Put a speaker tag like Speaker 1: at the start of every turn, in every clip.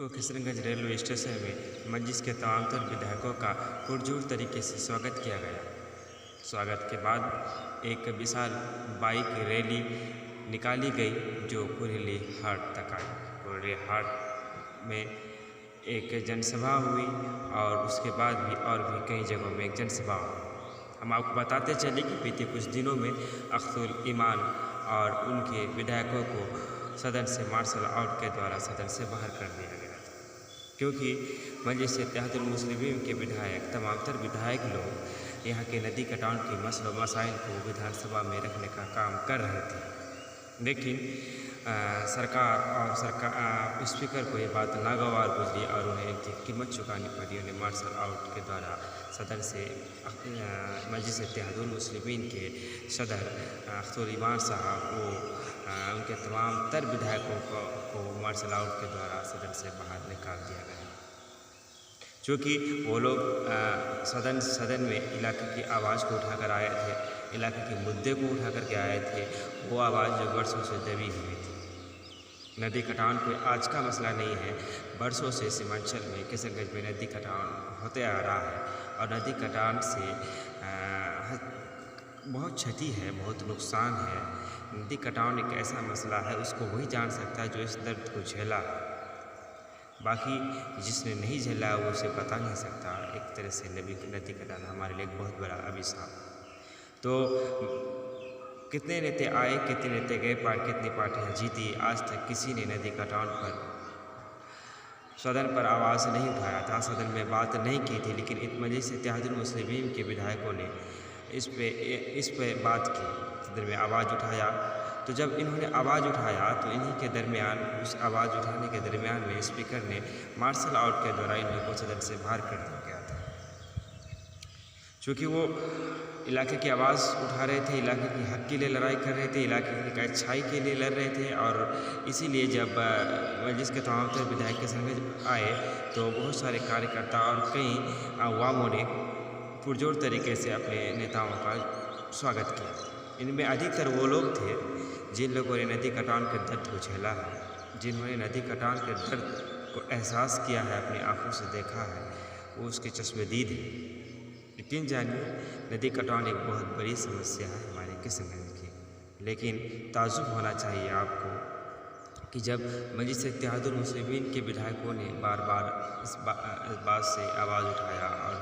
Speaker 1: को Kishanganj railway station में मजलिस के तमाम तर विधायकों का पुरजोर तरीके से स्वागत किया गया। स्वागत के बाद एक विशाल बाइक रैली निकाली गई जो कुरेली हाट तक आई। कुरेली हाट में एक जनसभा हुई और उसके बाद भी और भी कई जगहों में एक जनसभा हुई। हम आपको बताते चले कि बीते कुछ दिनों में अख्तुल ईमान और उनके विधायकों को सदन से मार्शल आउट के द्वारा सदन से बाहर कर दिया गया था, क्योंकि मजलिस इत्तेहादुल मुस्लिमीन के विधायक तमाम तर विधायक लोग यहाँ के नदी कटान के मसलों मसाइल को विधानसभा में रखने का काम कर रहे थे। लेकिन सरकार और स्पीकर को ये बात नागवार गुजरी और उन्हें इनकी कीमत चुकानी पड़ी। उन्हें मार्शल आउट के द्वारा सदन से मजलिस इत्तेहादुल मुस्लिमीन के सदर अख्तुल ईमान साहब उनके तमाम तर विधायकों को मार्शल आउट के द्वारा सदन से बाहर निकाल दिया गया, चूँकि वो लोग सदन में इलाके की आवाज़ को उठाकर आए थे, इलाके के मुद्दे को उठा करके आए थे। वो आवाज़ जो वर्षों से दबी हुई थी। नदी कटान कोई आज का मसला नहीं है, बरसों से सीमांचल में किशनगंज में नदी कटान होते आ रहा है और नदी कटान से बहुत क्षति है, बहुत नुकसान है। नदी कटान एक ऐसा मसला है, उसको वही जान सकता है जो इस दर्द को झेला, बाकी जिसने नहीं झेला वो उसे बता नहीं सकता। एक तरह से नदी कटान हमारे लिए एक बहुत बड़ा अभिशाप। तो कितने नेता आए, कितने नेता गए, कितनी पार्टियां जीती, आज तक किसी ने नदी कटान पर सदन पर आवाज़ नहीं उठाया था, सदन में बात नहीं की थी। लेकिन मजलिस इत्तेहादुल मुस्लिमीन के विधायकों ने इस पे बात की, सदन में आवाज़ उठाया। तो जब इन्होंने आवाज़ उठाया तो इन्हीं के दरमियान, उस आवाज़ उठाने के दरमियान में स्पीकर ने मार्शल आउट के द्वारा इन्हीं को सदन से बाहर कर दिया गया था, चूँकि वो इलाके की आवाज़ उठा रहे थे, इलाके की हक के लिए लड़ाई कर रहे थे, इलाके की अच्छाई के लिए लड़ रहे थे। और इसीलिए जब मजलिस के तमाम तर विधायक के संग आए तो बहुत सारे कार्यकर्ता और कई अवामों ने पुरजोर तरीके से अपने नेताओं का स्वागत किया। इनमें अधिकतर वो लोग थे जिन लोगों ने नदी कटान के दर्द को झेला है, जिन्होंने नदी कटान के दर्द को एहसास किया है, अपनी आंखों से देखा है, वो उसके चश्मदीद हैं। यकीन जानिए, नदी कटान एक बहुत बड़ी समस्या है हमारे किशनगंज की। लेकिन ताज्जुब होना चाहिए आपको कि जब मजलिस इत्तेहादुल मुस्लिमीन के विधायकों ने बार बार इस बात से आवाज़ उठाया और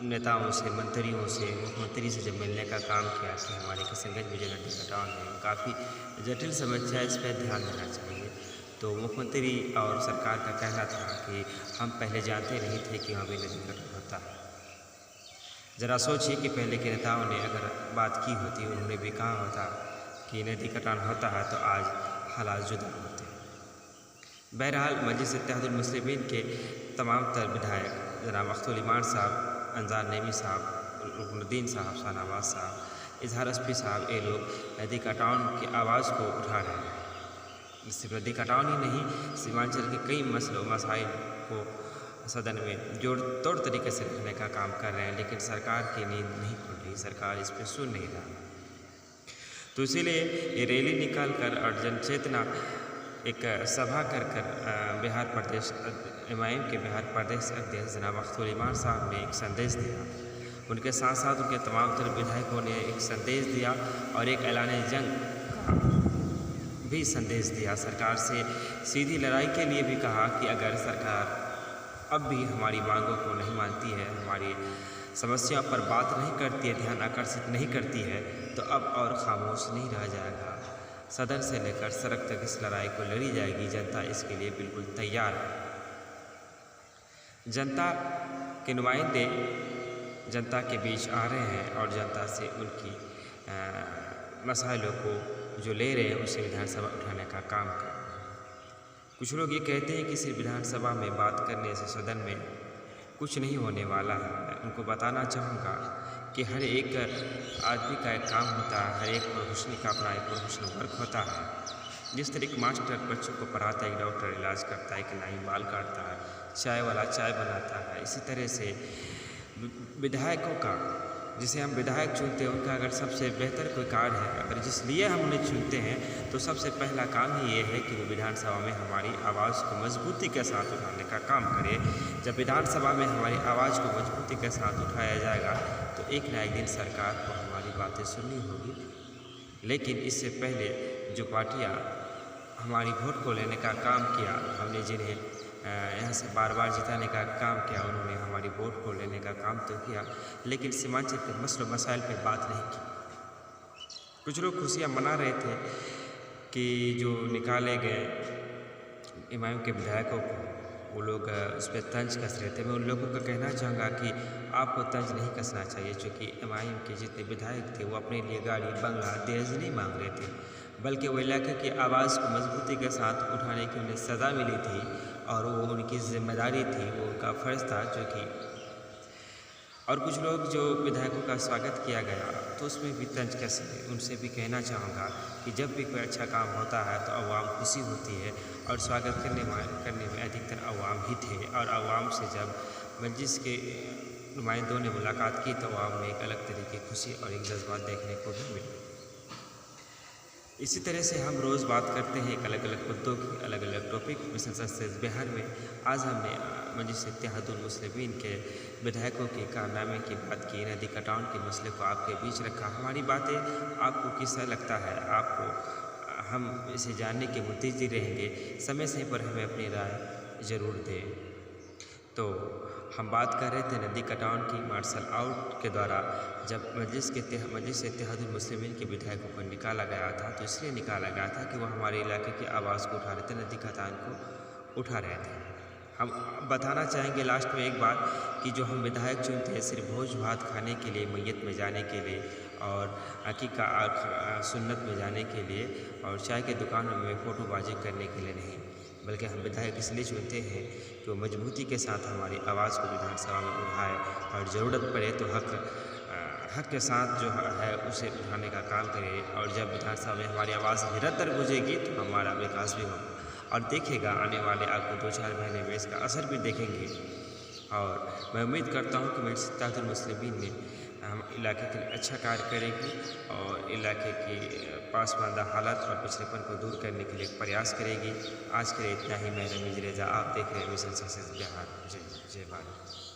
Speaker 1: नेताओं से, मंत्रियों से, मुख्यमंत्री से जब मिलने का काम किया कि हमारे किशनगंज में जो नदी कटान है काफ़ी जटिल समस्या है, इस पर ध्यान देना चाहिए, तो मुख्यमंत्री और सरकार का कहना था कि हम पहले जानते नहीं थे कि हमें नदी कटान होता है। ज़रा सोचिए कि पहले के नेताओं ने अगर बात की होती, उन्होंने भी कहा होता कि नदी कटान होता है, तो आज हालात जुदा होते। बहरहाल मजलिस इत्तेहादुल मुस्लिमीन के तमाम तर विधायक जनाब अख्तुल ईमान साहब, अंजार नेमी साहब, रुकनुद्दीन साहब, शाहनवाज साहब, इजहार अस्फी साहब, ये लोग नदी कटान की आवाज़ को उठा रहे हैं। सिर्फ नदी कटान ही नहीं, सीमांचल के कई मसलों मसाइल को सदन में जोड़ तोड़ तरीके से रखने का काम कर रहे हैं। लेकिन सरकार की नींद नहीं खुल रही, सरकार इस पर सुन नहीं रहा। तो इसीलिए ये रैली निकाल कर और जनचेतना एक सभा कर बिहार प्रदेश एमआईएम के बिहार प्रदेश अध्यक्ष जनाब अख्तुल ईमान साहब ने एक संदेश दिया। उनके साथ साथ उनके तमाम तर विधायकों ने एक संदेश दिया और एक ऐलान जंग का भी संदेश दिया। सरकार से सीधी लड़ाई के लिए भी कहा कि अगर सरकार अब भी हमारी मांगों को नहीं मानती है, हमारी समस्याओं पर बात नहीं करती है, ध्यान आकर्षित नहीं करती है, तो अब और खामोश नहीं रह जाएगा। सदन से लेकर सड़क तक इस लड़ाई को लड़ी जाएगी। जनता इसके लिए बिल्कुल तैयार है। जनता के नुमाइंदे जनता के बीच आ रहे हैं और जनता से उनकी मसाइलों को जो ले रहे हैं उसे विधानसभा उठाने का काम कर। कुछ लोग ये कहते हैं कि सिर्फ विधानसभा में बात करने से सदन में कुछ नहीं होने वाला है। मैं उनको बताना चाहूँगा कि हर एक आदमी का एक काम होता है, हर एक प्रोफेशन का अपना एक प्रोफेशनल वर्क होता है। जिस तरह एक मास्टर बच्चों को पढ़ाता है, एक डॉक्टर इलाज करता है, कि नाई बाल काटता है, चाय वाला चाय बनाता है, इसी तरह से विधायकों का जिसे हम विधायक चुनते हैं उनका अगर सबसे बेहतर कोई कार्य है, अगर जिस लिए हम उन्हें चुनते हैं, तो सबसे पहला काम ही ये है कि वो विधानसभा में हमारी आवाज़ को मजबूती के साथ उठाने का काम करे। जब विधानसभा में हमारी आवाज़ को मजबूती के साथ उठाया जाएगा तो एक ना एक दिन सरकार को हमारी बातें सुननी होगी। लेकिन इससे पहले जो पार्टियाँ हमारी वोट को लेने का काम किया, हमने जिन्हें यहाँ से बार बार जिताने का काम किया, उन्होंने हमारी वोट को लेने का काम तो किया, लेकिन सीमांचल के मसलों मसाइल पर बात नहीं की। कुछ लोग खुशियाँ मना रहे थे कि जो निकाले गए इमाम के विधायकों को वो लोग उस पर तंज कस रहे थे। मैं उन लोगों का कहना चाहूँगा कि आपको तंज नहीं कसना चाहिए, क्योंकि इमाम के जितने विधायक थे वो अपने लिए गाड़ी, बंगला, दहेज नहीं मांग रहे थे, बल्कि वो इलाके की आवाज़ को मजबूती के साथ उठाने की उन्हें सज़ा मिली थी और वो उनकी जिम्मेदारी थी, वो उनका फ़र्ज़ था। जो कि और कुछ लोग जो विधायकों का स्वागत किया गया तो उसमें भी तंज कस रहे। उनसे भी कहना चाहूँगा कि जब भी कोई अच्छा काम होता है तो अवाम खुशी होती है, और स्वागत करने में अधिकतर अवाम ही थे। और अवाम से जब मजलिस के नुमाइंदों ने मुलाकात की तो अवाम में एक अलग तरह की खुशी और एक जज्बात देखने को भी मिले। इसी तरह से हम रोज़ बात करते हैं एक अलग अलग मुद्दों की, अलग अलग टॉपिक। मिशन सक्सेस बिहार में आज हमने मजलिस इत्तेहादुल मुस्लिमीन के विधायकों के कारनामे की बात की, नदी कटान के मसले को आपके बीच रखा। हमारी बातें आपको कैसा लगता है, आपको हम इसे जानने के मुंतज़िर रहेंगे। समय समय पर हमें अपनी राय ज़रूर दें। तो हम बात कर रहे थे नदी कटान की। मार्शल आउट के द्वारा जब मजलिस इत्तेहादुल मुस्लिमीन के विधायकों को निकाला गया था तो इसलिए निकाला गया था कि वो हमारे इलाके की आवाज़ को उठा रहे थे, नदी कटान को उठा रहे थे। हम बताना चाहेंगे लास्ट में एक बात कि जो हम विधायक चुनते हैं सिर्फ भोज भात खाने के लिए, मैयत में जाने के लिए और अकीका और सुन्नत में जाने के लिए और चाय के दुकानों में फ़ोटोबाजी करने के लिए नहीं, बल्कि हम विधायक इसलिए चुनते हैं कि वो मजबूती के साथ हमारी आवाज़ को विधानसभा में उठाए और ज़रूरत पड़े तो हक के साथ जो है उसे उठाने का काम करे। और जब विधानसभा में हमारी आवाज़ निरंतर गूंजेगी तो हमारा विकास भी होगा, और देखेगा आने वाले आपको 2-4 महीने में इसका असर भी देखेंगे। और मैं उम्मीद करता हूँ कि मजलिस इत्तेहादुल मुस्लिमीन में हम इलाके के लिए अच्छा कार्य करेगी और इलाके की पासमानदा हालत और पिछड़ेपन को दूर करने के लिए प्रयास करेगी। आज के लिए इतना ही। मैं रमीज़ रेज़ा, आप देख रहे हैं मिशन सक्सेस बिहार। जय भारत।